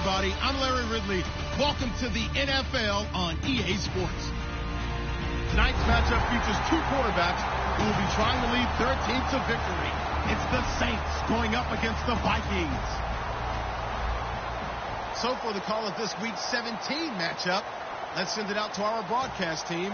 everybody. I'm Larry Ridley. Welcome to the NFL on EA Sports. Tonight's matchup features two quarterbacks who will be trying to lead their team to victory. It's the Saints going up against the Vikings. So for the call of this week 17 matchup, let's send it out to our broadcast team,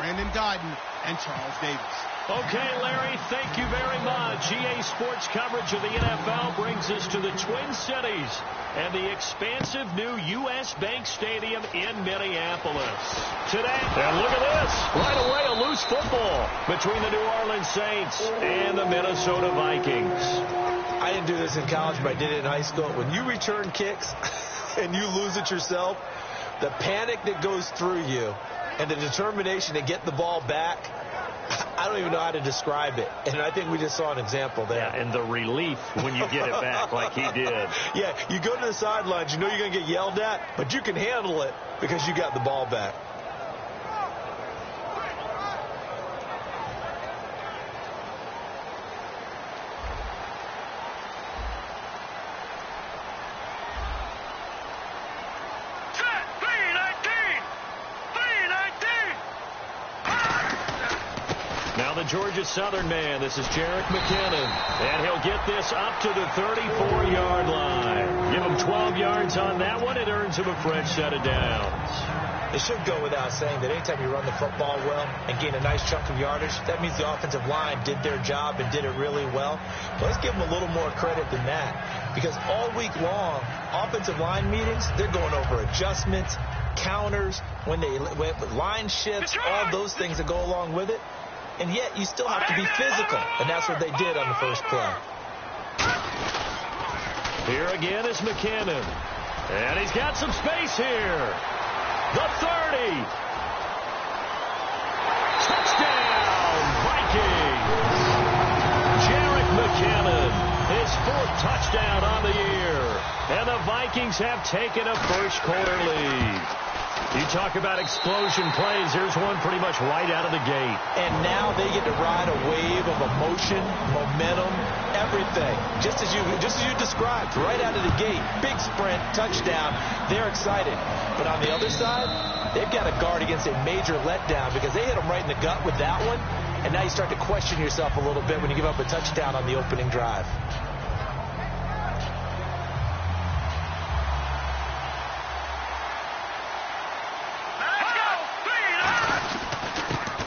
Brandon Guyton and Charles Davis. Okay, Larry, thank you very much. EA Sports coverage of the NFL brings us to the Twin Cities and the expansive new U.S. Bank Stadium in Minneapolis. Today, and look at this, right away a loose football between the New Orleans Saints and the Minnesota Vikings. I didn't do this in college, but I did it in high school. When you return kicks and you lose it yourself, the panic that goes through you and the determination to get the ball back, I don't even know how to describe it. And I think we just saw an example there. Yeah, and the relief when you get it back like he did. Yeah, you go to the sidelines, you know you're going to get yelled at, but you can handle it because you got the ball back. Now the Georgia Southern man, this is Jerick McKinnon, and he'll get this up to the 34-yard line. Give him 12 yards on that one. It earns him a fresh set of downs. It should go without saying that anytime you run the football well and gain a nice chunk of yardage, that means the offensive line did their job and did it really well. But let's give them a little more credit than that, because all week long, offensive line meetings, they're going over adjustments, counters, when line shifts, all those things that go along with it. And yet you still have to be physical, and that's what they did on the first play. Here again is McKinnon, and he's got some space here. The 30. Touchdown, Vikings. Jerick McKinnon, his fourth touchdown on the year, and the Vikings have taken a first-quarter lead. You talk about explosion plays. Here's one pretty much right out of the gate. And now they get to ride a wave of emotion, momentum, everything. Just as you described, right out of the gate. Big sprint, touchdown. They're excited. But on the other side, they've got to guard against a major letdown because they hit them right in the gut with that one. And now you start to question yourself a little bit when you give up a touchdown on the opening drive.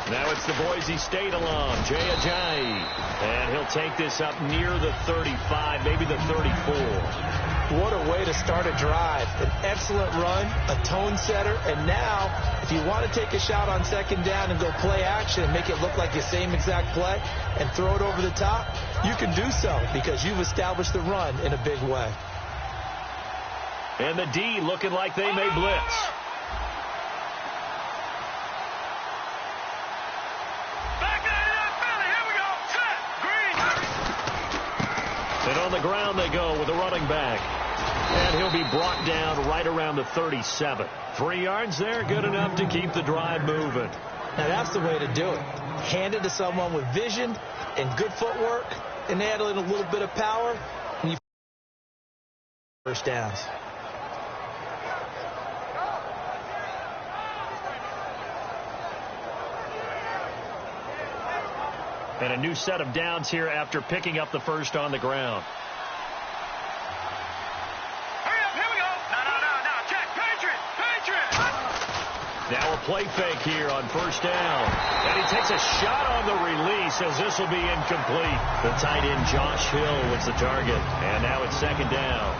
Now it's the Boise State alum, Jay Ajayi. And he'll take this up near the 35, maybe the 34. What a way to start a drive. An excellent run, a tone setter. And now, if you want to take a shot on second down and go play action and make it look like the same exact play and throw it over the top, you can do so because you've established the run in a big way. And the D looking like they may blitz. And on the ground they go with a running back. And he'll be brought down right around the 37. 3 yards there, good enough to keep the drive moving. Now that's the way to do it. Hand it to someone with vision and good footwork, and add in a little bit of power, and you first downs. And a new set of downs here after picking up the first on the ground. Hurry up, here we go. No, check, Patriot. Now a play fake here on first down. And he takes a shot on the release as this will be incomplete. The tight end Josh Hill was the target. And now it's second down.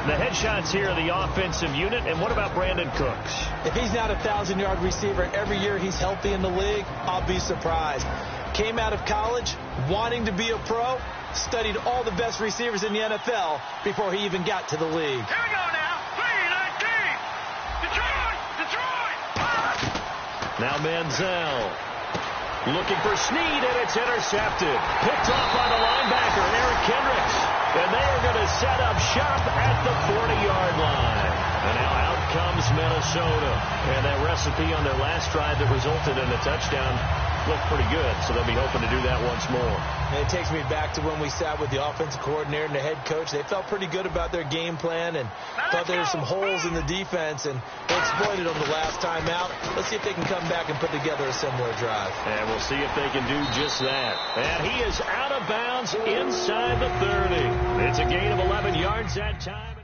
The headshots here are the offensive unit. And what about Brandon Cooks? If he's not a 1,000-yard receiver every year he's healthy in the league, I'll be surprised. Came out of college wanting to be a pro, studied all the best receivers in the NFL before he even got to the league. Here we go now. 3-19. Detroit. Now Manziel looking for Snead, and it's intercepted. Picked off by the linebacker, Eric Kendricks. And they are going to set up shop at the 40-yard line. And now out comes Minnesota. And that recipe on their last drive that resulted in a touchdown looked pretty good, so they'll be hoping to do that once more. And it takes me back to when we sat with the offensive coordinator and the head coach. They felt pretty good about their game plan and thought there were some holes in the defense, and they exploited them the last time out. Let's see if they can come back and put together a similar drive. And we'll see if they can do just that. And he is out of bounds inside the 30. It's a gain of 11 yards that time.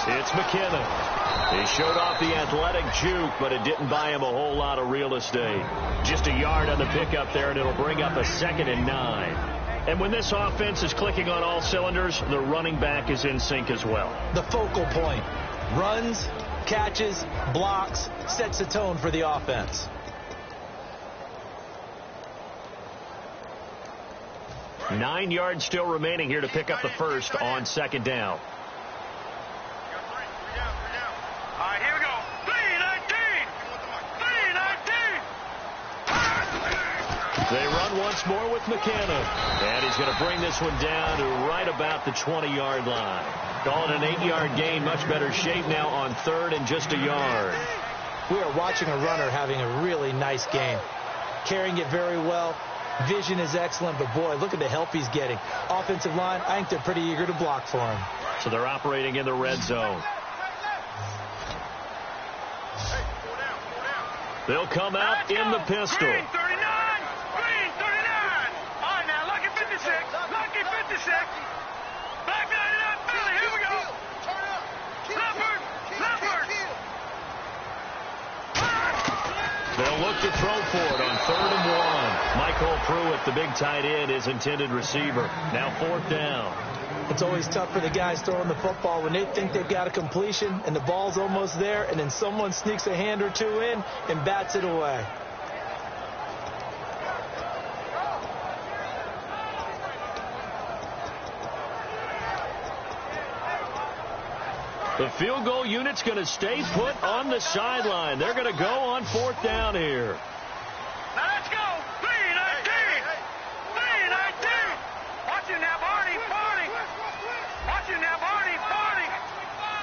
It's McKinnon. He showed off the athletic juke, but it didn't buy him a whole lot of real estate. Just a yard on the pickup there, and it'll bring up a 2nd and 9. And when this offense is clicking on all cylinders, the running back is in sync as well. The focal point. Runs, catches, blocks, sets the tone for the offense. Nine yards still remaining here to pick up the first on 2nd down. They run once more with McKinnon. And he's going to bring this one down to right about the 20-yard line. Call it an 8-yard gain. Much better shape now on 3rd and just a yard. We are watching a runner having a really nice game. Carrying it very well. Vision is excellent, but boy, look at the help he's getting. Offensive line, I think they're pretty eager to block for him. So they're operating in the red zone. They'll come out in the pistol. Green 39. Green 39. All right, now, lucky 56. Lucky 56. Back 99, Philly. Here we go. Leopard. Leopard. They'll look to throw for it on 3rd and 1. Michael Pruitt, the big tight end, is intended receiver. Now 4th down. It's always tough for the guys throwing the football when they think they've got a completion and the ball's almost there, and then someone sneaks a hand or two in and bats it away. The field goal unit's going to stay put on the sideline. They're going to go on 4th down here. Now let's go. 3-19. 3-19. Watch it now, Barney. Barney. Watch it now, Barney. Barney.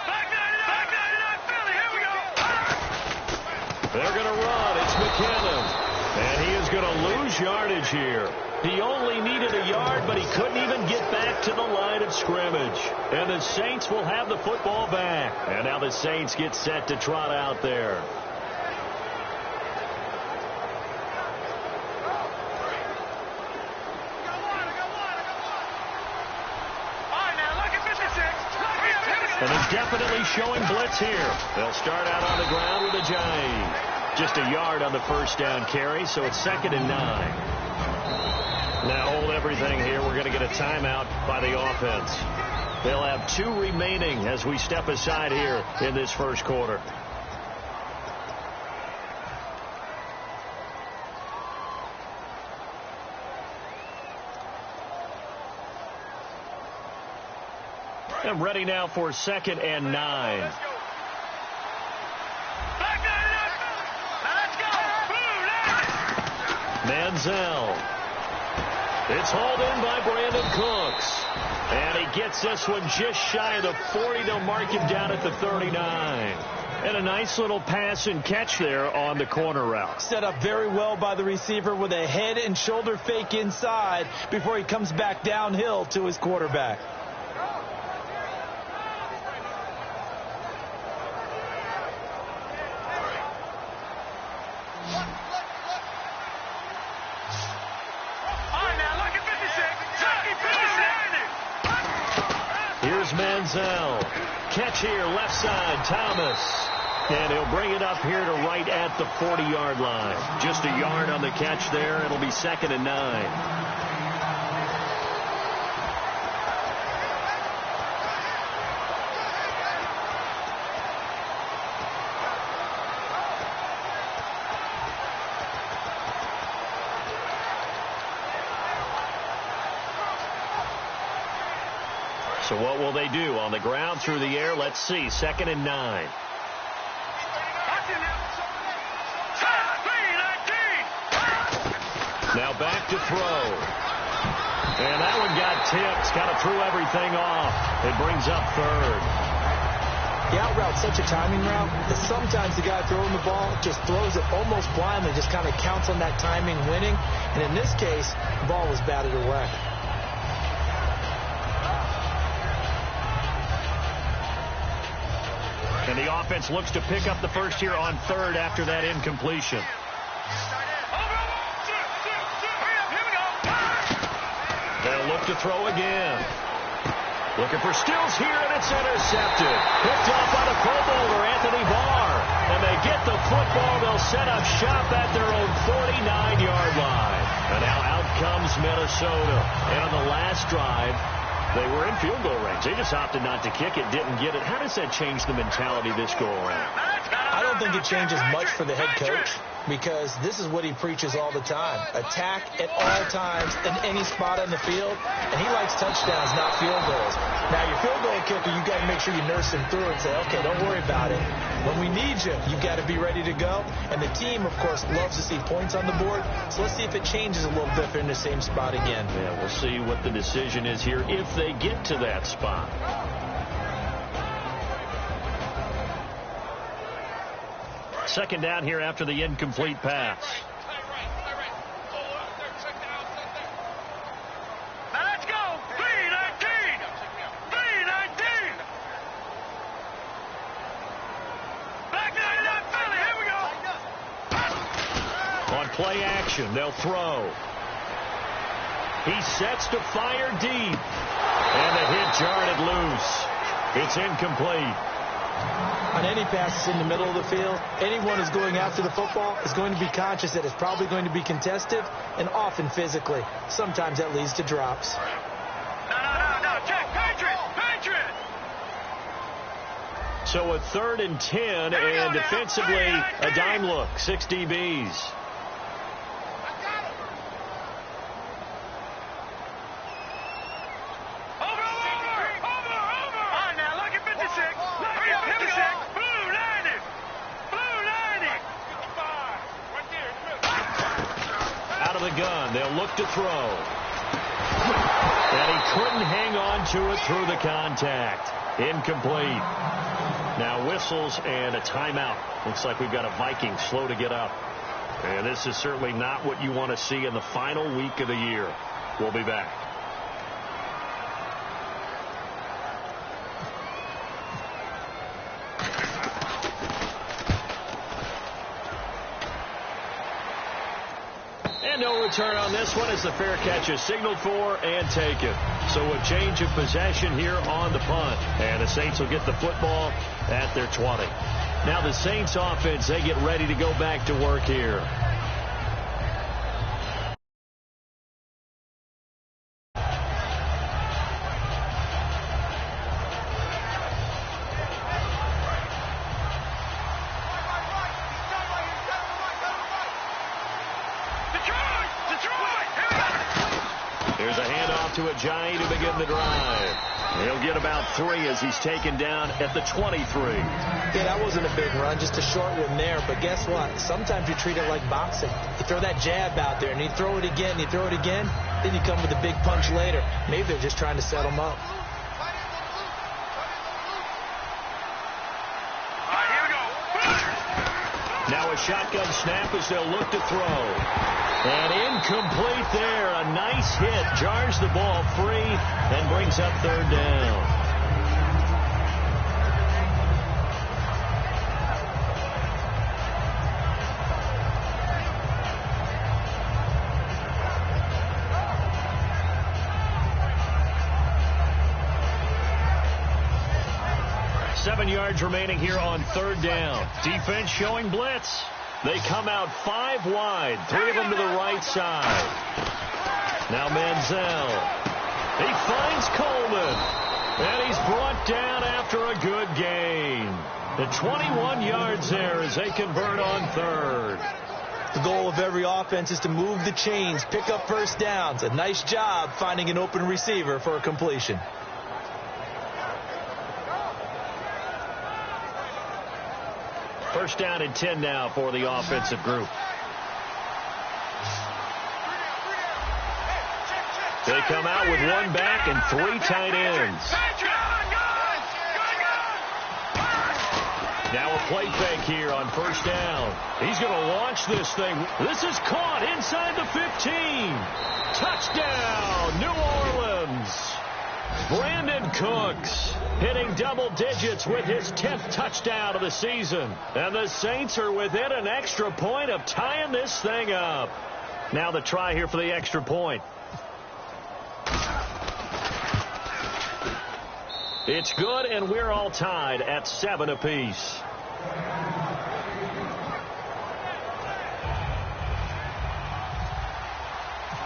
Back 99. Back 99, Philly. Here we go. They're going to run. It's McKinnon. And he is going to lose yardage here. He only needed a yard, but he couldn't even get back to the line of scrimmage. And the Saints will have the football back. And now the Saints get set to trot out there. And he's definitely showing blitz here. They'll start out on the ground with a jive. Just a yard on the first down carry, so it's 2nd and 9. Now hold everything here. We're going to get a timeout by the offense. They'll have 2 remaining as we step aside here in this first quarter. And ready now for 2nd and 9. Manziel. It's hauled in by Brandon Cooks. And he gets this one just shy of the 40. They'll mark him down at the 39. And a nice little pass and catch there on the corner route. Set up very well by the receiver with a head and shoulder fake inside before he comes back downhill to his quarterback. Here's Manziel. Catch here, left side, Thomas. And he'll bring it up here to right at the 40-yard line. Just a yard on the catch there. It'll be 2nd and 9. So what will they do? On the ground, through the air? Let's see. 2nd and 9. Now back to throw. And that one got tipped. Kind of threw everything off. It brings up 3rd. The out route's such a timing route that sometimes the guy throwing the ball just throws it almost blindly, just kind of counts on that timing winning. And in this case, the ball was batted away. And the offense looks to pick up the first here on 3rd after that incompletion. They'll look to throw again. Looking for Stills here, and it's intercepted. Picked off by the Pro Bowler, Anthony Barr. And they get the football. They'll set up shop at their own 49-yard line. And now out comes Minnesota. And on the last drive, they were in field goal range. They just opted not to kick it, didn't get it. How does that change the mentality this go around? I don't think it changes much for the head coach, because this is what he preaches all the time. Attack at all times in any spot on the field, and he likes touchdowns, not field goals. Now, your field goal kicker, you got to make sure you nurse him through and say, okay, don't worry about it. When we need you, you got to be ready to go. And the team, of course, loves to see points on the board, so let's see if it changes a little bit in the same spot again. Yeah, we'll see what the decision is here if they get to that spot. Second down here after the incomplete pass. Let's go. 3-19. 3-19. Back 99 Philly. Here we go. On play action, they'll throw. He sets to fire deep. And the hit jarred it loose. It's incomplete. On any passes in the middle of the field, anyone who's going after the football is going to be conscious that it's probably going to be contested, and often physically. Sometimes that leads to drops. No. Check. Patriot. So a 3rd and 10, and defensively a dime look. 6 DBs. They'll look to throw. And he couldn't hang on to it through the contact. Incomplete. Now whistles and a timeout. Looks like we've got a Vikings slow to get up. And this is certainly not what you want to see in the final week of the year. We'll be back. No return on this one as the fair catch is signaled for and taken. So a change of possession here on the punt. And the Saints will get the football at their 20. Now the Saints offense, they get ready to go back to work here. Here's a handoff to Ajayi to begin the drive. He'll get about 3 as he's taken down at the 23. Yeah, that wasn't a big run, just a short one there. But guess what? Sometimes you treat it like boxing. You throw that jab out there, and you throw it again, then you come with a big punch later. Maybe they're just trying to set him up. Now a shotgun snap as they'll look to throw. And incomplete there. A nice hit. Jars the ball free and brings up 3rd down. 7 yards remaining here on 3rd down. Defense showing blitz. They come out 5 wide, 3 of them to the right side. Now Manziel. He finds Coleman. And he's brought down after a good gain. The 21 yards there as they convert on 3rd. The goal of every offense is to move the chains, pick up first downs. A nice job finding an open receiver for a completion. First down and 10 now for the offensive group. They come out with 1 back and 3 tight ends. Now a play fake here on 1st down. He's going to launch this thing. This is caught inside the 15. Touchdown, New Orleans. Brandon Cooks hitting double digits with his 10th touchdown of the season. And the Saints are within an extra point of tying this thing up. Now the try here for the extra point. It's good, and we're all tied at 7 apiece.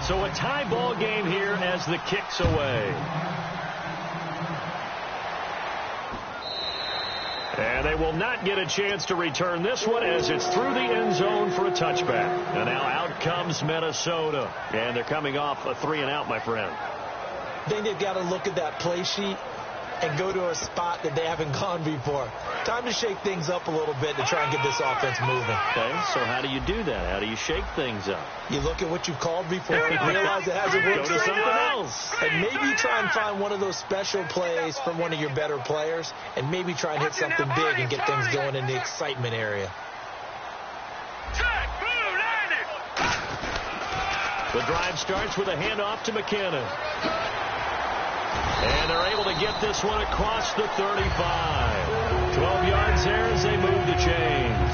So a tie ball game here as the kick's away. And they will not get a chance to return this one as it's through the end zone for a touchback. And now out comes Minnesota. And they're coming off a 3-and-out, my friend. I think they've got to look at that play sheet and go to a spot that they haven't gone before. Time to shake things up a little bit to try and get this offense moving. Okay, so how do you do that? How do you shake things up? You look at what you've called before and realize it hasn't worked. Go to something else. And maybe try and find one of those special plays from one of your better players and maybe try and hit something big and get things going in the excitement area. The drive starts with a handoff to McKinnon. And they're able to get this one across the 35. 12 yards there as they move the chains.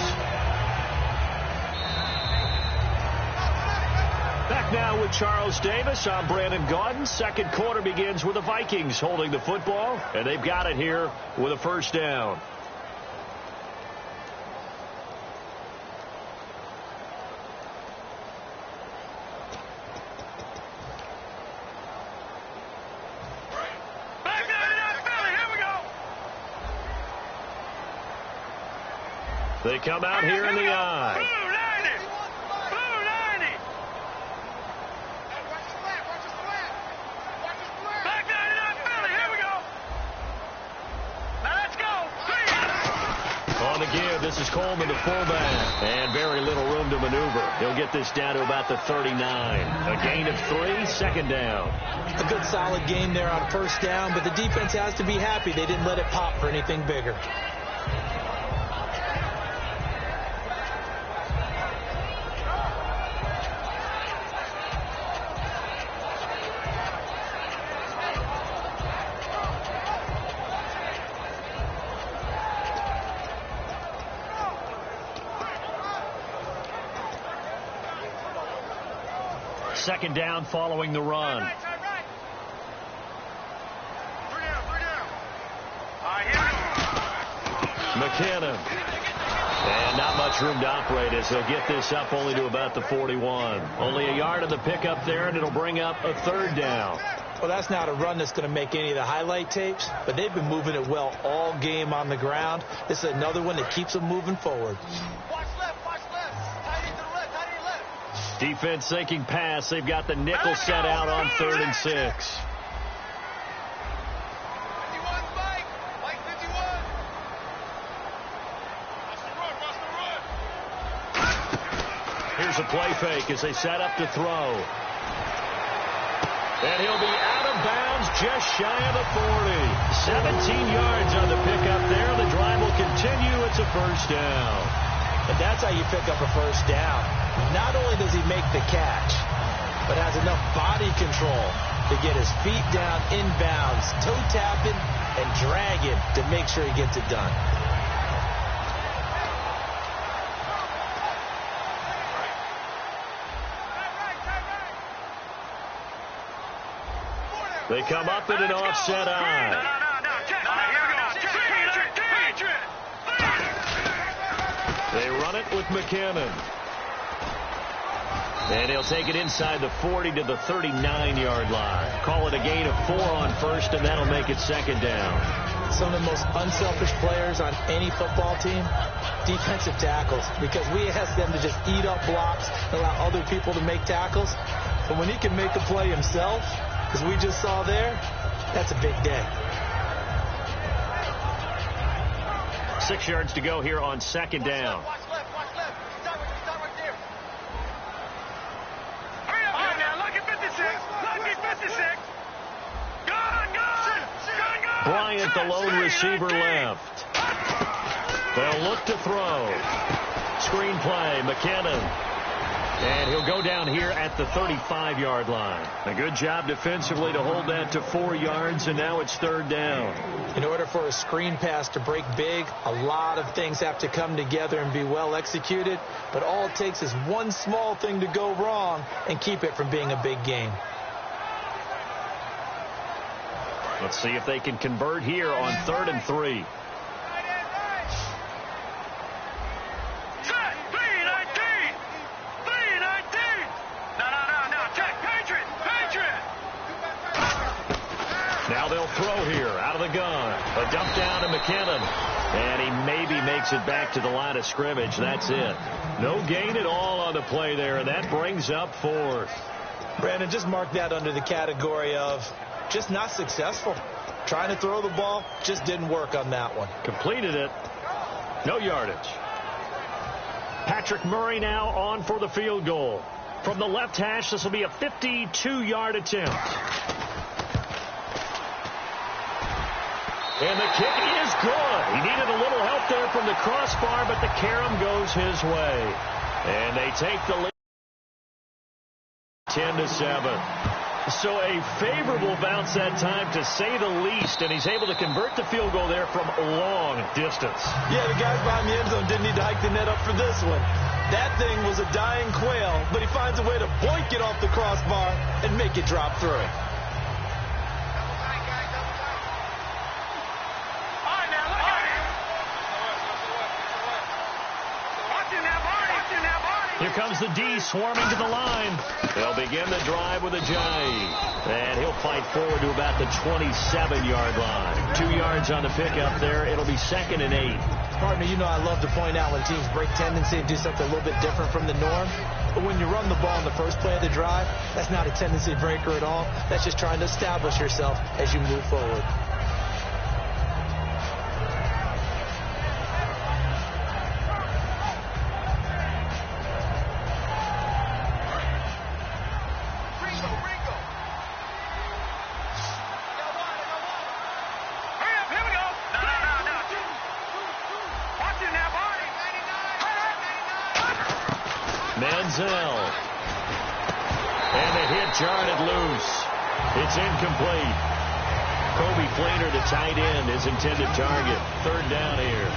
Back now with Charles Davis. I'm Brandon Gaudin. Second quarter begins with the Vikings holding the football. And they've got it here with a 1st down. They come out here in the eye. On the give, this is Coleman, the fullback. And very little room to maneuver. He'll get this down to about the 39. A gain of 3, 2nd down. A good solid game there on 1st down, but the defense has to be happy they didn't let it pop for anything bigger. Second down following the run. McKinnon. And not much room to operate as he'll get this up only to about the 41. Only a yard of the pickup there, and it'll bring up a 3rd down. Well, that's not a run that's going to make any of the highlight tapes, but they've been moving it well all game on the ground. This is another one that keeps them moving forward. Defense sinking pass. They've got the nickel set out on 3rd and 6. Here's a play fake as they set up to throw. And he'll be out of bounds just shy of the 40. 17 yards on the pickup there. The drive will continue. It's a 1st down. And that's how you pick up a 1st down. Not only does he make the catch, but has enough body control to get his feet down inbounds, toe tapping and dragging to make sure he gets it done. They come up in an offset eye. run it with McKinnon. And he'll take it inside the 40 to the 39-yard line. Call it a gain of 4 on first, and that'll make it second down. Some of the most unselfish players on any football team, defensive tackles, because we ask them to just eat up blocks, allow other people to make tackles. But when he can make a play himself, as we just saw there, that's a big day. 6 yards to go here on second down. Watch left. Start right there. Hurry up now. Lucky 56. Gun. Bryant, the lone receiver, left. They'll look to throw. Screen play, McKinnon. And he'll go down here at the 35-yard line. A good job defensively to hold that to 4 yards, and now it's third down. In order for a screen pass to break big, a lot of things have to come together and be well executed. But all it takes is one small thing to go wrong and keep it from being a big game. Let's see if they can convert here on 3rd and 3. Now they'll throw here out of the gun. A dump down to McKinnon. And he maybe makes it back to the line of scrimmage. That's it. No gain at all on the play there, and that brings up 4th. Brandon, just mark that under the category of just not successful. Trying to throw the ball, just didn't work on that one. Completed it. No yardage. Patrick Murray now on for the field goal. From the left hash, this will be a 52-yard attempt. And the kick is good. He needed a little help there from the crossbar, but the carom goes his way. And they take the lead 10-7. So a favorable bounce that time, to say the least, and he's able to convert the field goal there from long distance. Yeah, the guys behind the end zone didn't need to hike the net up for this one. That thing was a dying quail, but he finds a way to boink it off the crossbar and make it drop through it. Here comes the D swarming to the line. They'll begin the drive with a jive. And he'll fight forward to about the 27-yard line. 2 yards on the pickup there. It'll be 2nd and 8. Partner, you know I love to point out when teams break tendency and do something a little bit different from the norm. But when you run the ball in the first play of the drive, that's not a tendency breaker at all. That's just trying to establish yourself as you move forward. And the hit jarred it loose. It's incomplete. Kobe Fleener, the tight end, his intended target. 3rd down here.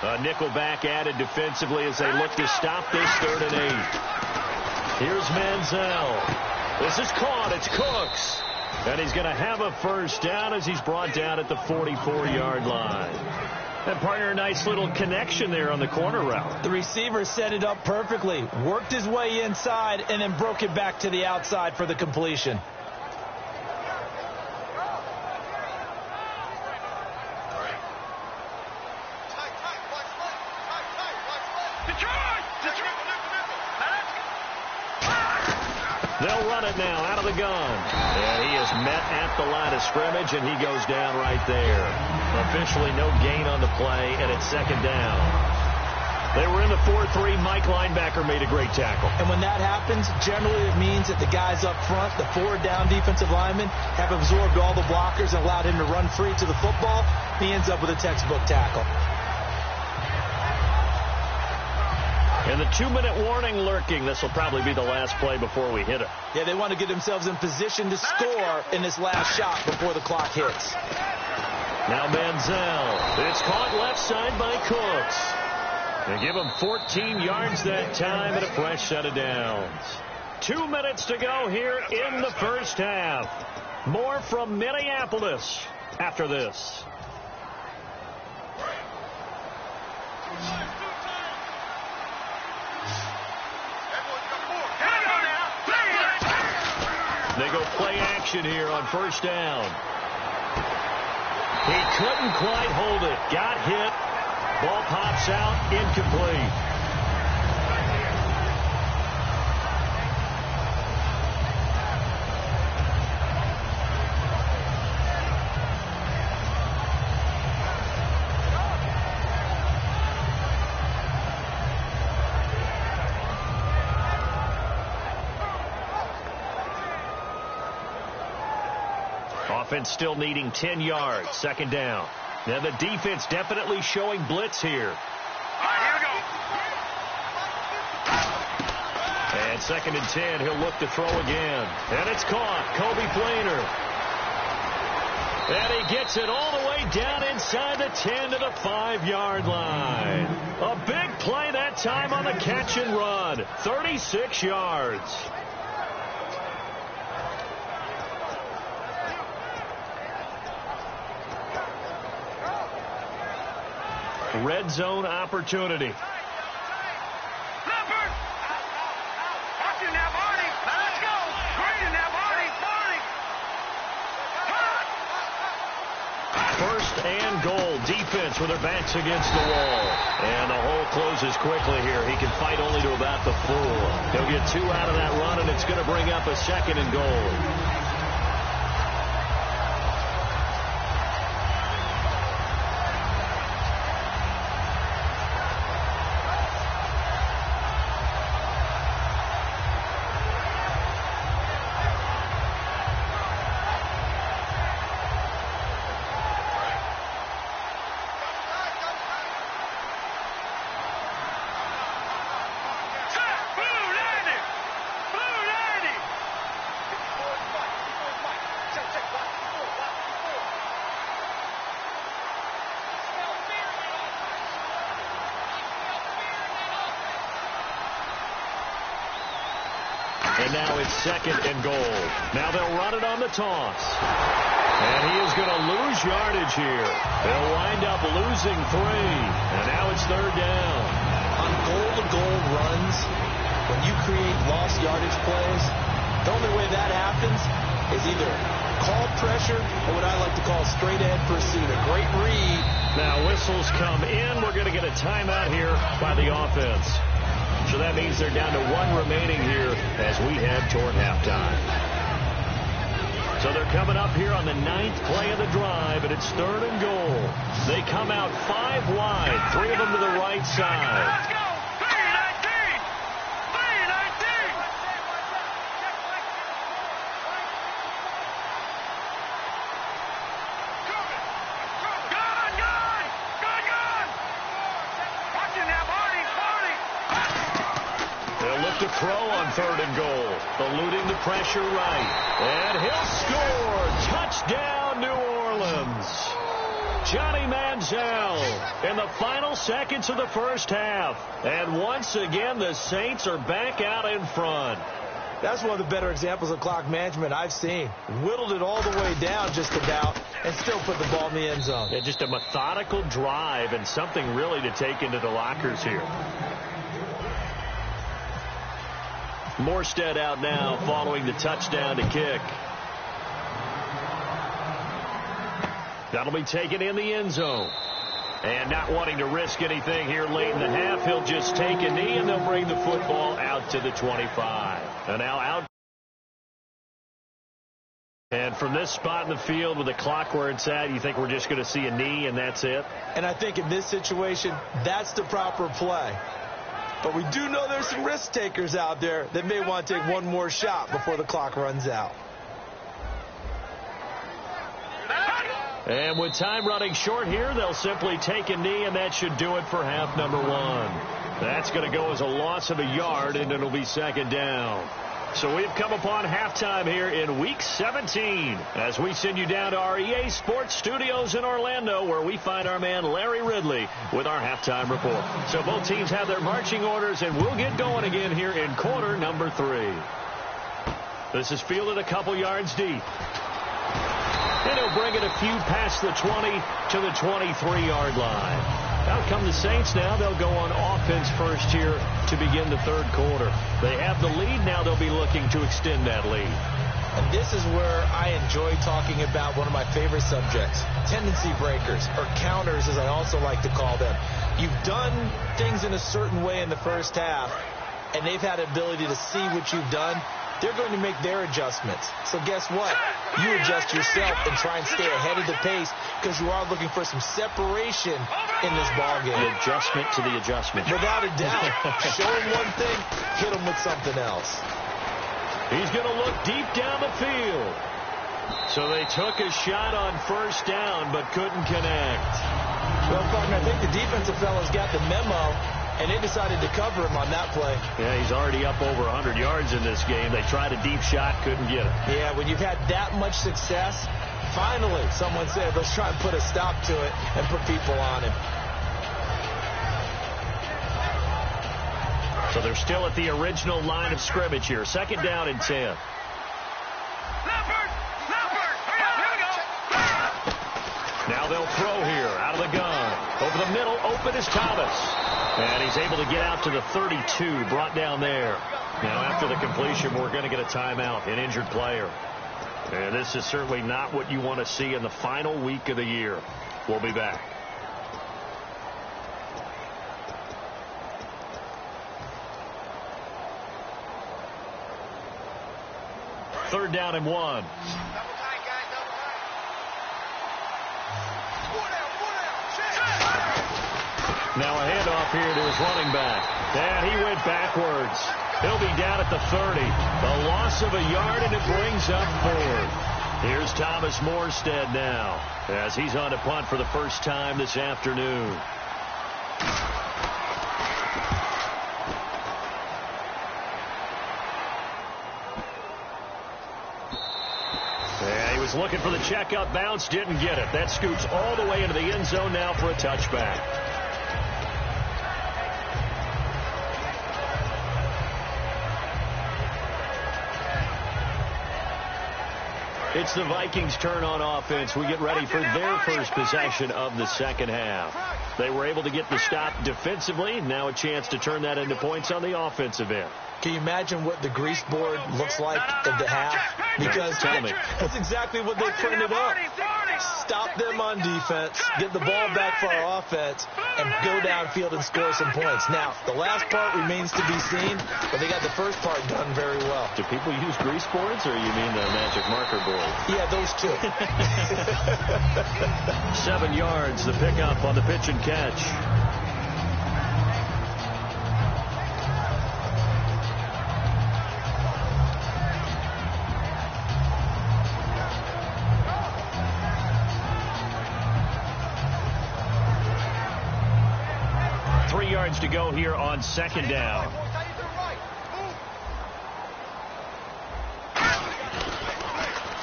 A nickelback added defensively as they look to stop this 3rd and 8. Here's Manziel. This is caught. It's Cooks. And he's going to have a first down as he's brought down at the 44-yard line. And partner, a nice little connection there on the corner route. The receiver set it up perfectly, worked his way inside, and then broke it back to the outside for the completion. They'll run it now out of the gun. And he is met at the line of scrimmage, and he goes down right there. Officially no gain on the play, and it's 2nd down. They were in the 4-3. Mike linebacker made a great tackle. And when that happens, generally it means that the guys up front, the 4 down defensive linemen, have absorbed all the blockers and allowed him to run free to the football. He ends up with a textbook tackle. And the 2-minute warning lurking. This will probably be the last play before we hit it. Yeah, they want to get themselves in position to score in this last shot before the clock hits. Now Manziel. It's caught left side by Cooks. They give him 14 yards that time and a fresh set of downs. 2 minutes to go here in the first half. More from Minneapolis after this. They go play action here on first down. He couldn't quite hold it. Got hit. Ball pops out. Incomplete. Offense still needing 10 yards. Second down. Now the defense definitely showing blitz here. All right, here we go. And 2nd and 10. He'll look to throw again. And it's caught. Kobe Planer. And he gets it all the way down inside the 10 to the 5-yard line. A big play that time on the catch and run. 36 yards. Red zone opportunity. Leopard! Watching now, Marty. Let's go. Watching now, Marty. First and goal. Defense with their backs against the wall. And the hole closes quickly here. He can fight only to about the 4. He'll get 2 out of that run, and it's going to bring up a 2nd and goal. And now it's 2nd and goal. Now they'll run it on the toss. And he is going to lose yardage here. They'll wind up losing 3. And now it's 3rd down. On goal-to-goal runs, when you create lost yardage plays, the only way that happens is either called pressure or what I like to call straight-ahead pursuit. A great read. Now whistles come in. We're going to get a timeout here by the offense. So that means they're down to 1 remaining here as we head toward halftime. So they're coming up here on the 9th play of the drive, and it's 3rd and goal. They come out 5 wide, 3 of them to the right side. Let's go. 319. 319. Gone. Watching now, Marty. They'll look to throw on 3rd and goal. Eluding the pressure right. And he'll score. Touchdown, New Orleans. Johnny Manziel in the final seconds of the first half. And once again, the Saints are back out in front. That's one of the better examples of clock management I've seen. Whittled it all the way down just about and still put the ball in the end zone. Yeah, just a methodical drive and something really to take into the lockers here. Morstead out now following the touchdown to kick. That'll be taken in the end zone. And not wanting to risk anything here late in the half, he'll just take a knee and they'll bring the football out to the 25. And now out. And from this spot in the field with the clock where it's at, you think we're just going to see a knee and that's it? And I think in this situation, that's the proper play. But we do know there's some risk takers out there that may want to take one more shot before the clock runs out. And with time running short here, they'll simply take a knee, and that should do it for half number 1. That's going to go as a loss of a yard, and it'll be 2nd down. So we've come upon halftime here in Week 17 as we send you down to our EA Sports Studios in Orlando, where we find our man Larry Ridley with our halftime report. So both teams have their marching orders, and we'll get going again here in quarter number 3. This is fielded a couple yards deep. And he'll bring it a few past the 20 to the 23-yard line. Out come the Saints now. They'll go on offense first here to begin the third quarter. They have the lead. Now they'll be looking to extend that lead. And this is where I enjoy talking about one of my favorite subjects, tendency breakers, or counters as I also like to call them. You've done things in a certain way in the first half, and they've had the ability to see what you've done. They're going to make their adjustments. So guess what? You adjust yourself and try and stay ahead of the pace because you are looking for some separation in this ballgame. The adjustment to the adjustment. Without a doubt. Show them one thing, hit them with something else. He's going to look deep down the field. So they took a shot on first down but couldn't connect. Well, partner, I think the defensive fellows got the memo, and they decided to cover him on that play. Yeah, he's already up over 100 yards in this game. They tried a deep shot, couldn't get it. Yeah, when you've had that much success, finally someone said, let's try and put a stop to it and put people on him. So they're still at the original line of scrimmage here. Second down and 10. Now they'll throw here out of the gun. Over the middle, open is Thomas. And he's able to get out to the 32, brought down there. Now after the completion, we're going to get a timeout, an injured player. And this is certainly not what you want to see in the final week of the year. We'll be back. Third down and 1. Now a handoff here to his running back. And he went backwards. He'll be down at the 30. A loss of a yard, and it brings up 4th. Here's Thomas Morstead now as he's on to punt for the first time this afternoon. Yeah, he was looking for the checkup bounce, didn't get it. That scoots all the way into the end zone now for a touchback. It's the Vikings' turn on offense. We get ready for their first possession of the second half. They were able to get the stop defensively. Now a chance to turn that into points on the offensive end. Can you imagine what the grease board looks like at the half? Because that's exactly what they printed up. Stop them on defense, get the ball back for our offense, and go downfield and score some points. Now, the last part remains to be seen, but they got the first part done very well. Do people use grease boards, or you mean the magic marker board? Yeah, those two. 7 yards, the pickup on the pitch and catch. To go here on second down.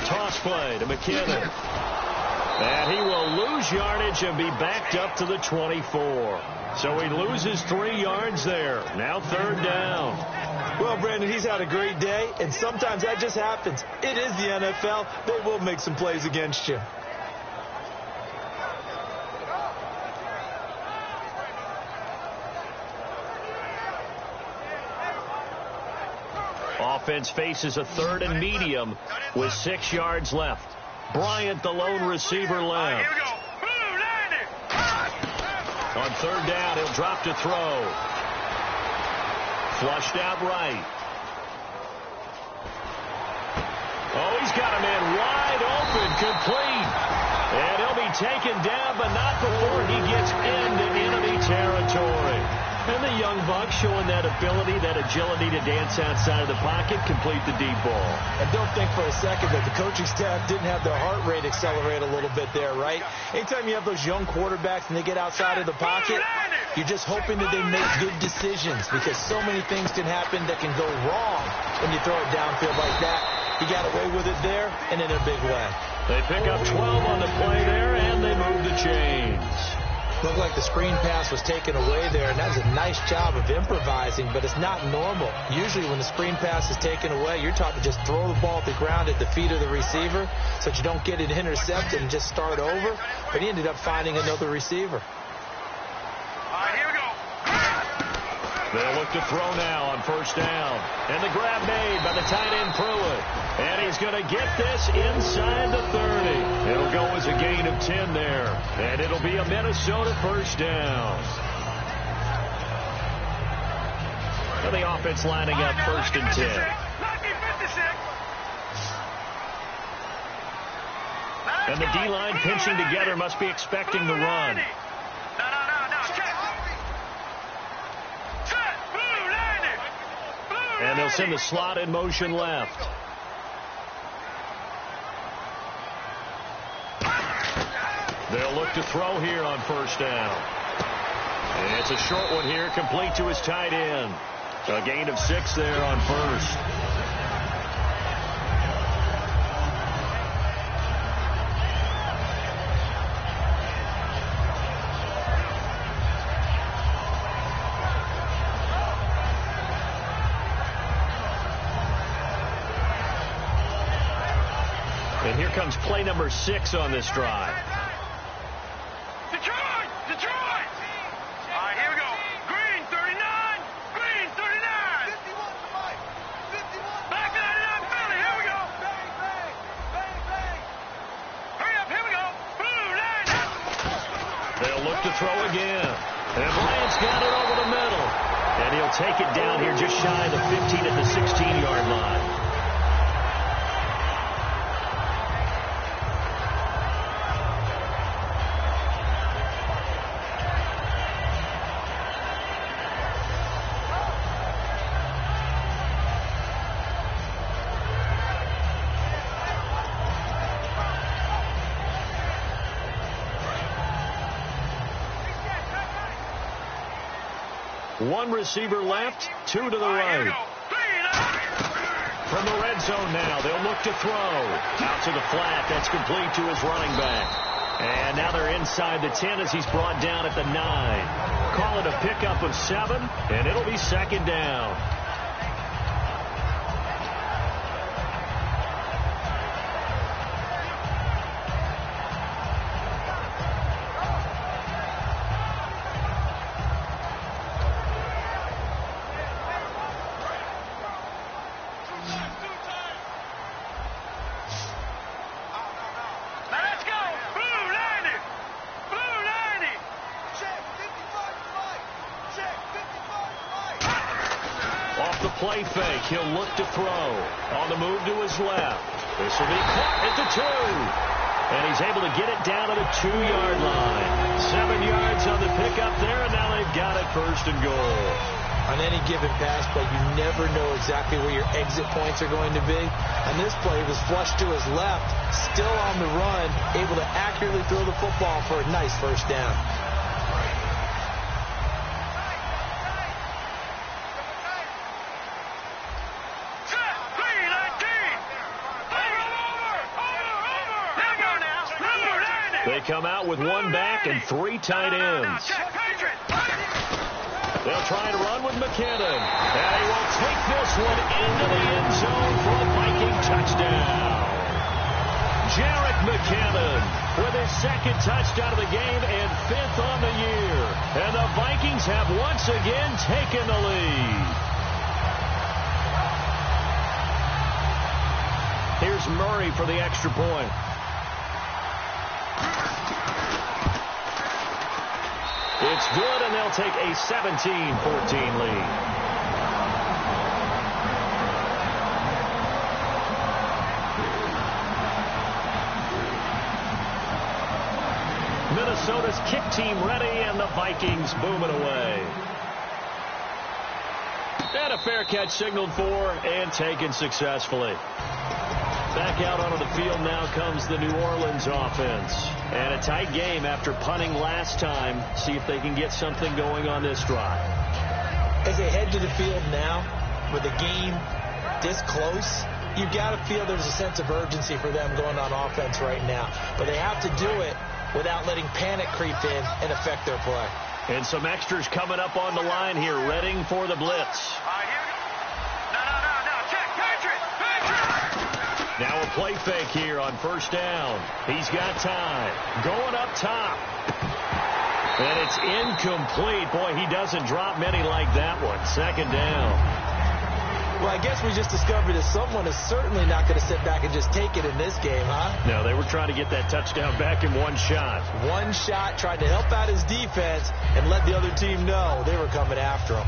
Toss play to McKinnon. And he will lose yardage and be backed up to the 24. So he loses 3 yards there. Now third down. Well, Brandon, he's had a great day, and sometimes that just happens. It is the NFL. They will make some plays against you. Offense faces a 3rd and medium with 6 yards left. Bryant, the lone receiver, left. On third down, he'll drop to throw. Flushed out right. Oh, he's got a man wide open, complete. And he'll be taken down, but not before he gets into enemy territory. And the young buck showing that ability, that agility to dance outside of the pocket, complete the deep ball. And don't think for a second that the coaching staff didn't have their heart rate accelerate a little bit there, right? Anytime you have those young quarterbacks and they get outside of the pocket, you're just hoping that they make good decisions because so many things can happen that can go wrong when you throw it downfield like that. He got away with it there and in a big way. They pick up 12 on the play there, and they move the chains. Looked like the screen pass was taken away there, and that was a nice job of improvising, but it's not normal. Usually when the screen pass is taken away, you're taught to just throw the ball at the ground at the feet of the receiver so that you don't get it intercepted and just start over, but he ended up finding another receiver. All right, here we go. They'll look to throw now on first down. And the grab made by the tight end Pruitt. And he's going to get this inside the 30. It'll go as a gain of 10 there. And it'll be a Minnesota first down. And the offense lining up first and 10. 1956. And the D-line pinching together must be expecting the run. No. Check. Set. Blue 90. And they'll send the slot in motion left. They'll look to throw here on first down. And it's a short one here, complete to his tight end. A gain of 6 there on first. And here comes play number 6 on this drive. Detroit! All right, here we go. Green 39. Green 39. 51. Back to 99. Philly. Here we go. Bang. Hurry up. Here we go. Blue 90. They'll look to throw again. And Bryant's got it over the middle. And he'll take it down here just shy of the 15 at the 16-yard line. One receiver left, 2 to the right. From the red zone now, they'll look to throw. Out to the flat, that's complete to his running back. And now they're inside the 10 as he's brought down at the 9. Call it a pickup of 7, and it'll be second down. Play fake. He'll look to throw. On the move to his left. This will be caught at the 2. And he's able to get it down to the 2-yard line. 7 yards on the pickup there, and now they've got it first and goal. On any given pass play, you never know exactly where your exit points are going to be. On this play, he was flushed to his left, still on the run, able to accurately throw the football for a nice first down. They come out with 1 back and 3 tight ends. They'll try and run with McKinnon. And he will take this one into the end zone for a Viking touchdown. Jarek McKinnon with his 2nd touchdown of the game and 5th on the year. And the Vikings have once again taken the lead. Here's Murray for the extra point. It's good, and they'll take a 17-14 lead. Minnesota's kick team ready, and the Vikings booming away. And a fair catch signaled for and taken successfully. Back out onto the field now comes the New Orleans offense. And a tight game after punting last time. See if they can get something going on this drive. As they head to the field now, with the game this close, you've got to feel there's a sense of urgency for them going on offense right now. But they have to do it without letting panic creep in and affect their play. And some extras coming up on the line here, readying for the blitz. No. Check. Patriot. Now a play fake here on first down. He's got time. Going up top. And it's incomplete. Boy, he doesn't drop many like that one. Second down. Well, I guess we just discovered that someone is certainly not going to sit back and just take it in this game, huh? No, they were trying to get that touchdown back in one shot. One shot, tried to help out his defense and let the other team know they were coming after him.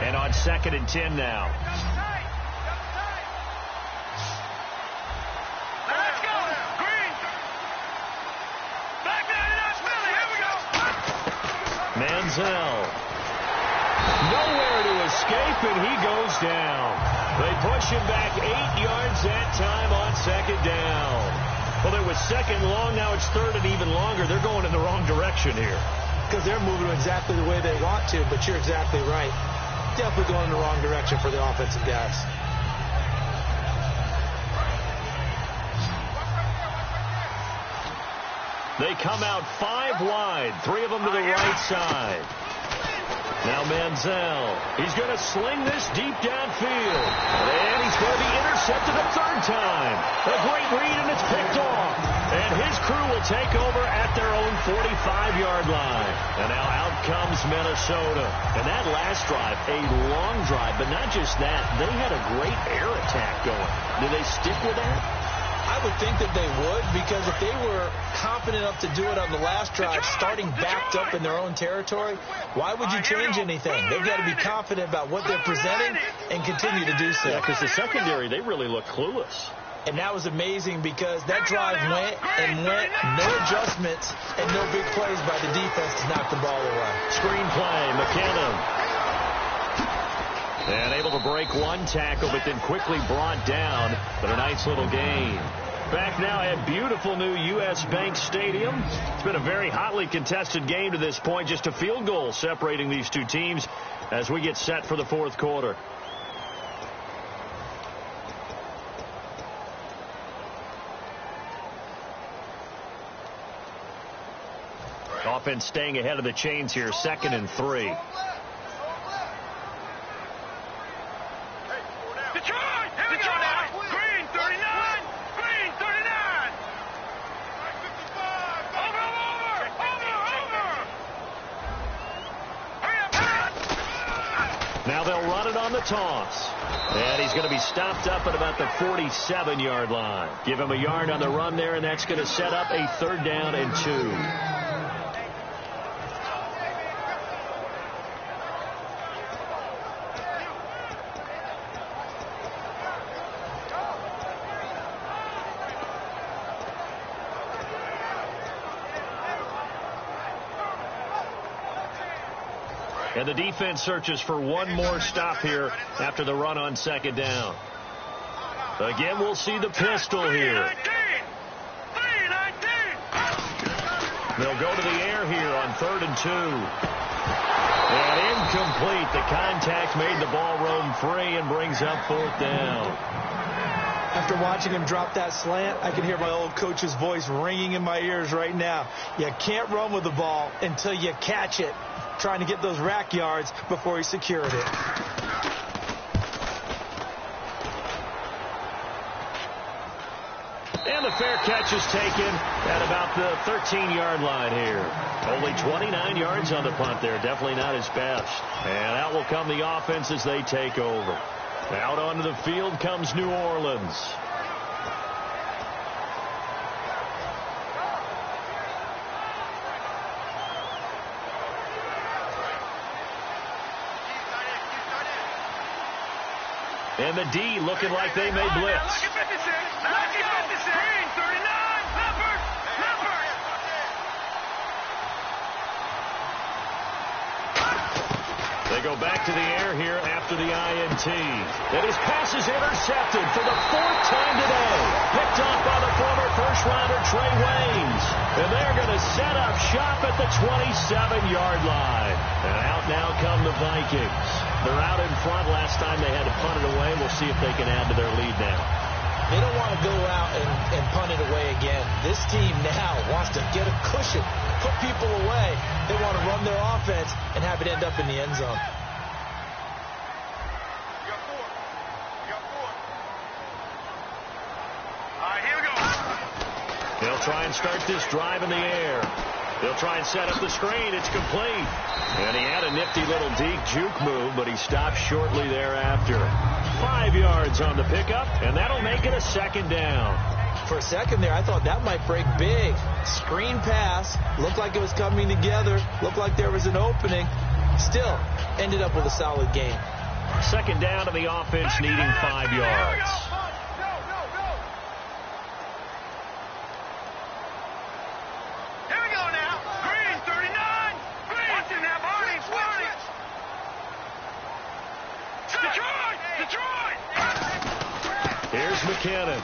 And on 2nd and 10 now. Let's go. Green. Back there. Here we go. Manziel. Nowhere to escape, and he goes down. They push him back 8 yards that time on 2nd down. Well, it was 2nd long. Now it's 3rd and even longer. They're going in the wrong direction here. Because they're moving exactly the way they want to, but you're exactly right. Definitely going in the wrong direction for the offensive guys. They come out 5 wide, 3 of them to the right side. Now Manziel, he's going to sling this deep downfield. And he's going to be intercepted a 3rd time. A great read, and it's picked off. And his crew will take over at their own 45-yard line. And now out comes Minnesota. And that last drive, a long drive, but not just that. They had a great air attack going. Do they stick with that? I would think that they would, because if they were confident enough to do it on the last drive, starting backed up in their own territory, why would you change anything? They've got to be confident about what they're presenting and continue to do so. Yeah, because the secondary, they really look clueless. And that was amazing because that drive went, no adjustments, and no big plays by the defense to knock the ball away. Screenplay, McKinnon. And able to break one tackle, but then quickly brought down. But a nice little gain. Back now at beautiful new U.S. Bank Stadium. It's been a very hotly contested game to this point. Just a field goal separating these two teams as we get set for the 4th quarter. Offense staying ahead of the chains here. 2nd and 3. Green 39. Green 39. Over. Hurry up. Now they'll run it on the toss. And he's going to be stopped up at about the 47-yard line. Give him a yard on the run there, and that's going to set up a 3rd down and 2. And the defense searches for one more stop here after the run on 2nd down. Again, we'll see the pistol here. They'll go to the air here on 3rd and 2. And incomplete. The contact made the ball roam free and brings up 4th down. After watching him drop that slant, I can hear my old coach's voice ringing in my ears right now. You can't run with the ball until you catch it, trying to get those rack yards before he secured it. And the fair catch is taken at about the 13-yard line here. Only 29 yards on the punt there. Definitely not his best. And out will come the offense as they take over. Out onto the field comes New Orleans. And the D looking like they may blitz. Green 39. Leopard. They go back to the air here after the INT. And his pass is intercepted for the 4th time today. Picked off by the former first-rounder Trey Waynes. And they're going to set up shop at the 27-yard line. And out now come the Vikings. They're out in front. Last time they had to punt it away. We'll see if they can add to their lead now. They don't want to go out and punt it away again. This team now wants to get a cushion, put people away. They want to run their offense and have it end up in the end zone. They'll try and start this drive in the air. They'll try and set up the screen. It's complete. And he had a nifty little deep juke move, but he stopped shortly thereafter. 5 yards on the pickup, and that'll make it a second down. For a second there, I thought that might break big. Screen pass. Looked like it was coming together. Looked like there was an opening. Still, ended up with a solid game. Second down, and the offense needing 5 yards. Here's McKinnon.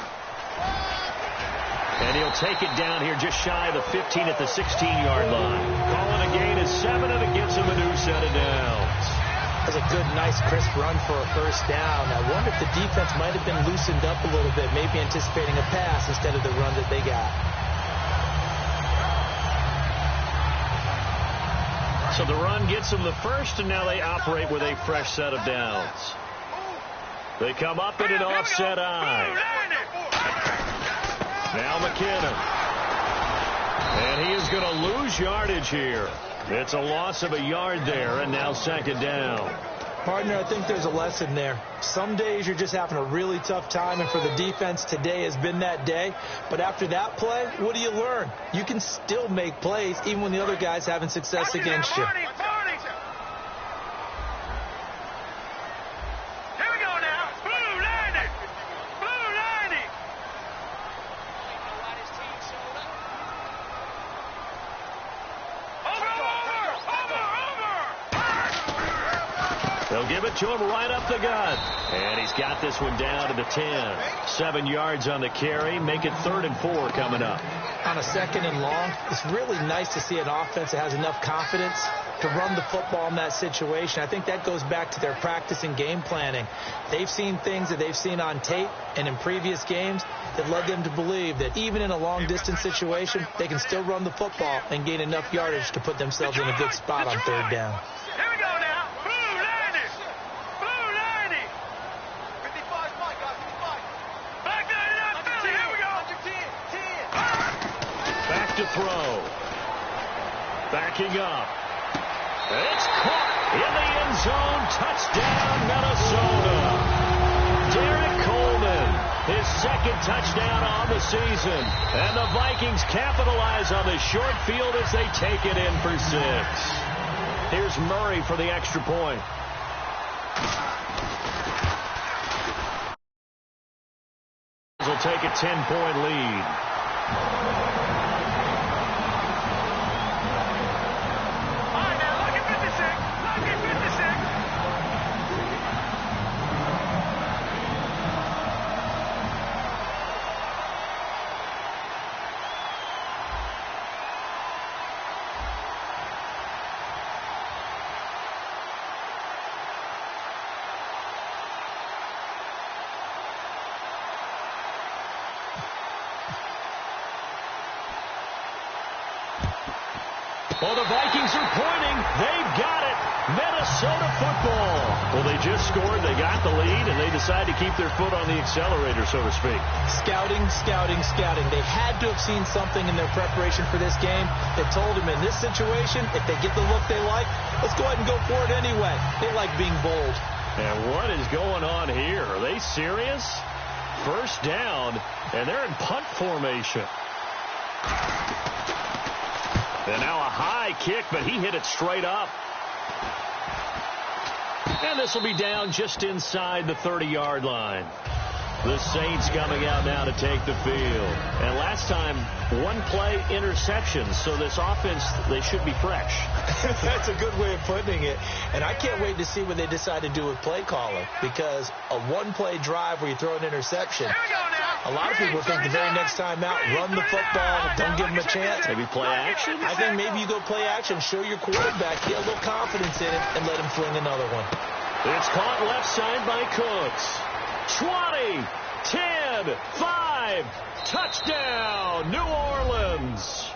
And he'll take it down here just shy of the 15 at the 16-yard line. Calling a gain of 7, and it gets him a new set of downs. That's a good, nice, crisp run for a first down. I wonder if the defense might have been loosened up a little bit, maybe anticipating a pass instead of the run that they got. So the run gets them the first, and now they operate with a fresh set of downs. They come up in an offset eye. Now McKinnon. And he is going to lose yardage here. It's a loss of a yard there, and now second down. Partner, I think there's a lesson there. Some days you're just having a really tough time, and for the defense, today has been that day. But after that play, what do you learn? You can still make plays even when the other guy's having success against you. They'll give it to him right up the gut. And he's got this one down to the 10. 7 yards on the carry. Make it 3rd and 4 coming up. On a second and long, it's really nice to see an offense that has enough confidence to run the football in that situation. I think that goes back to their practice and game planning. They've seen things that they've seen on tape and in previous games that led them to believe that even in a long-distance situation, they can still run the football and gain enough yardage to put themselves in a good spot on 3rd down. Here we go now. To throw. Backing up. It's caught in the end zone. Touchdown, Minnesota. Derek Coleman, his second touchdown on the season. And the Vikings capitalize on the short field as they take it in for 6. Here's Murray for the extra point. Will take a 10-point lead. Well, the Vikings are pointing. They've got it. Minnesota football. Well, they just scored. They got the lead, and they decide to keep their foot on the accelerator, so to speak. Scouting, scouting, scouting. They had to have seen something in their preparation for this game that told them in this situation, if they get the look they like, let's go ahead and go for it anyway. They like being bold. And what is going on here? Are they serious? First down, and they're in punt formation. And now a high kick, but he hit it straight up. And this will be down just inside the 30-yard line. The Saints coming out now to take the field. And last time, one play interceptions. So this offense, they should be fresh. That's a good way of putting it. And I can't wait to see what they decide to do with play calling. Because a one-play drive where you throw an interception, a lot of people think the very next time out, run the football, don't give them a chance. Maybe play action? I think maybe you go play action, show your quarterback, get a little confidence in it, and let him fling another one. It's caught left side by Cooks. 20, 10, 10, 5, touchdown, New Orleans.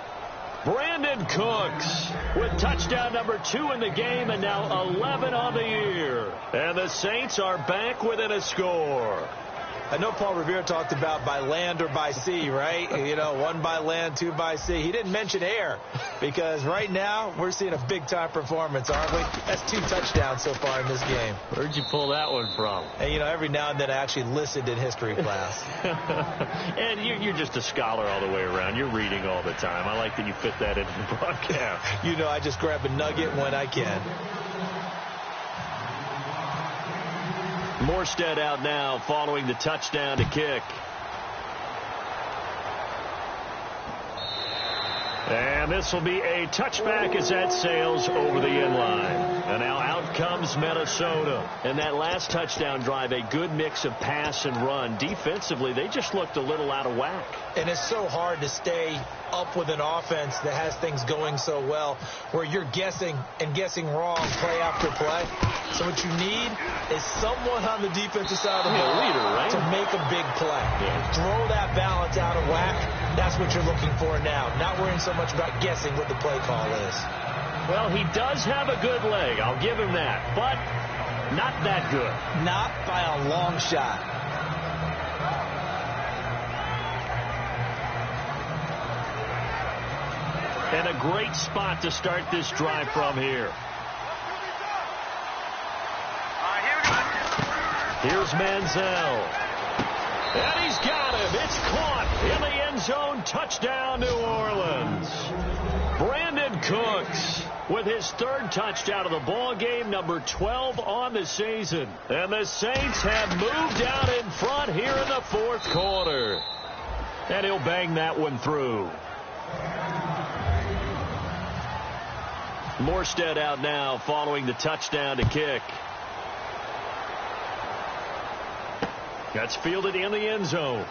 Brandon Cooks with touchdown number 2 in the game and now 11 on the year. And the Saints are back within a score. I know Paul Revere talked about by land or by sea, right? You know, 1 by land, 2 by sea. He didn't mention air because right now we're seeing a big-time performance, aren't we? That's 2 touchdowns so far in this game. Where'd you pull that one from? And, you know, every now and then I actually listened in history class. And you're just a scholar all the way around. You're reading all the time. I like that you fit that into the broadcast. You know, I just grab a nugget when I can. Morstead out now following the touchdown to kick. And this will be a touchback as that sails over the end line. And now out comes Minnesota. And that last touchdown drive, a good mix of pass and run. Defensively, they just looked a little out of whack. And it's so hard to stay up with an offense that has things going so well where you're guessing and guessing wrong play after play. So what you need is someone on the defensive side of the ball leader, right? to make a big play. Yeah. Throw that balance out of whack. That's what you're looking for now. Not worrying so much about guessing what the play call is. Well, he does have a good leg. I'll give him that. But not that good. Not by a long shot. And a great spot to start this drive from here. Here's Manziel. And he's got him. It's caught in the end zone. Touchdown, New Orleans. Brandon Cooks with his 3rd touchdown of the ball game, number 12 on the season. And the Saints have moved out in front here in the 4th quarter. And he'll bang that one through. Morstead out now following the touchdown to kick. That's fielded in the end zone.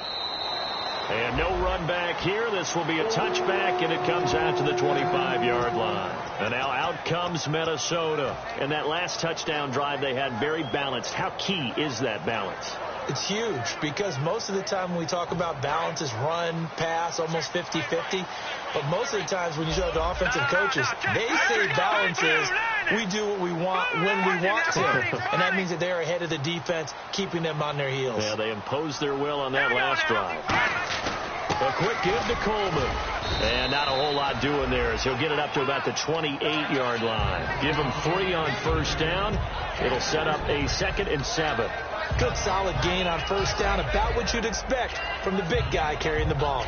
And no run back here. This will be a touchback, and it comes out to the 25-yard line. And now out comes Minnesota. And that last touchdown drive they had very balanced. How key is that balance? It's huge because most of the time when we talk about balance is run, pass, almost 50-50. But most of the times when you talk to offensive coaches, they say balance is we do what we want when we want to. And that means that they're ahead of the defense, keeping them on their heels. Yeah, they imposed their will on that last drive. A quick give to Coleman. And not a whole lot doing there as he'll get it up to about the 28-yard line. Give him 3 on first down. It'll set up a 2nd and 7. Good solid gain on first down, about what you'd expect from the big guy carrying the ball.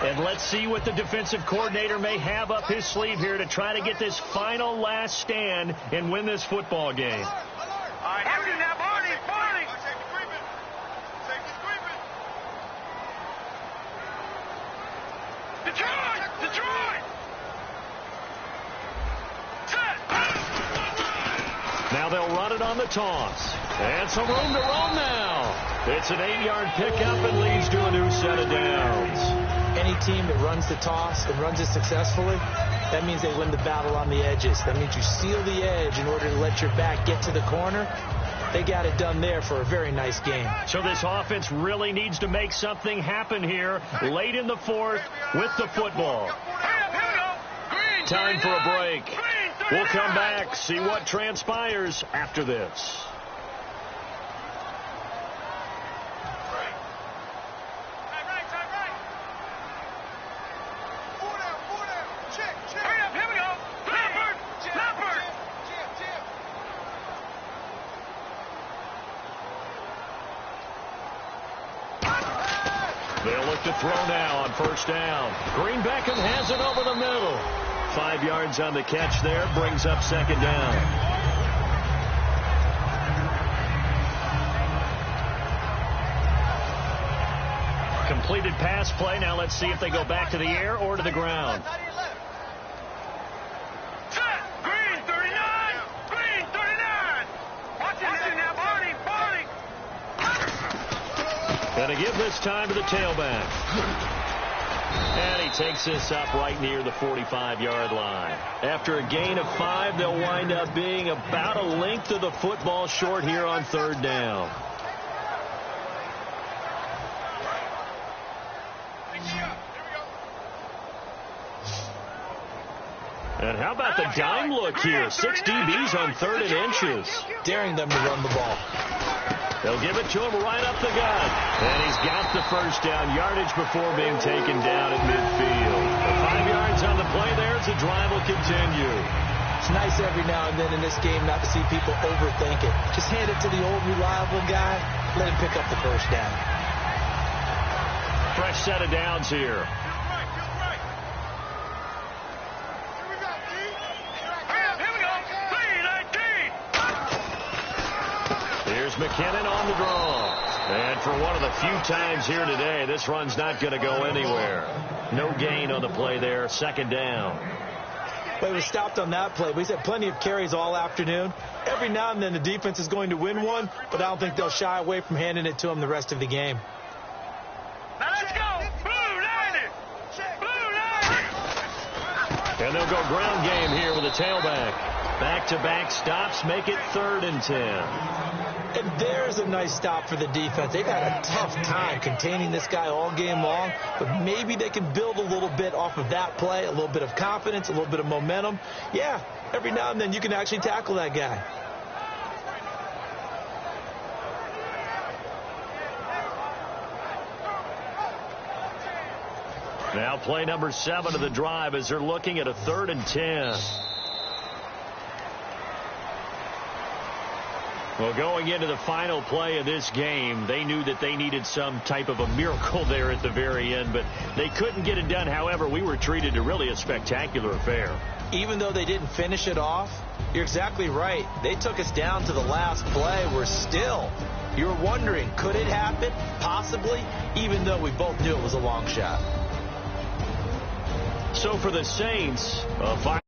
And let's see what the defensive coordinator may have up his sleeve here to try to get this final last stand and win this football game. Now they'll run it on the toss. And some room to roam now. It's an 8-yard pickup and leads to a new set of downs. Any team that runs the toss and runs it successfully, that means they win the battle on the edges. That means you seal the edge in order to let your back get to the corner. They got it done there for a very nice game. So this offense really needs to make something happen here late in the 4th with the football. Time for a break. We'll come back, see what transpires after this. They'll look to throw now on first down. Green Beckham has it over the middle. 5 yards on the catch there, brings up 2nd down. Completed pass play. Now let's see if they go back to the air or to the ground. Green 39! Green 39! Watch it now, Barney! And a give this time to the tailback. And he takes this up right near the 45-yard line. After a gain of 5, they'll wind up being about a length of the football short here on 3rd down. And how about the dime look here? 6 DBs on 3rd and inches. Daring them to run the ball. They'll give it to him right up the gut. And he's got the first down, yardage before being taken down at midfield. 5 yards on the play there as the drive will continue. It's nice every now and then in this game not to see people overthink it. Just hand it to the old reliable guy. Let him pick up the first down. Fresh set of downs here. Here's McKinnon on the draw. And for one of the few times here today, this run's not going to go anywhere. No gain on the play there. 2nd down. Well, he was stopped on that play, but he's had plenty of carries all afternoon. Every now and then the defense is going to win one, but I don't think they'll shy away from handing it to him the rest of the game. Now let's go. Blue 90. Blue 90. And they'll go ground game here with a tailback. Back-to-back stops make it 3rd and 10. And there's a nice stop for the defense. They've had a tough time containing this guy all game long, but maybe they can build a little bit off of that play, a little bit of confidence, a little bit of momentum. Yeah, every now and then you can actually tackle that guy. Now play number 7 of the drive as they're looking at a 3rd and 10. Well, going into the final play of this game, they knew that they needed some type of a miracle there at the very end, but they couldn't get it done. However, we were treated to really a spectacular affair. Even though they didn't finish it off, you're exactly right. They took us down to the last play. We're still, you're wondering, could it happen? Possibly, even though we both knew it was a long shot. So for the Saints, a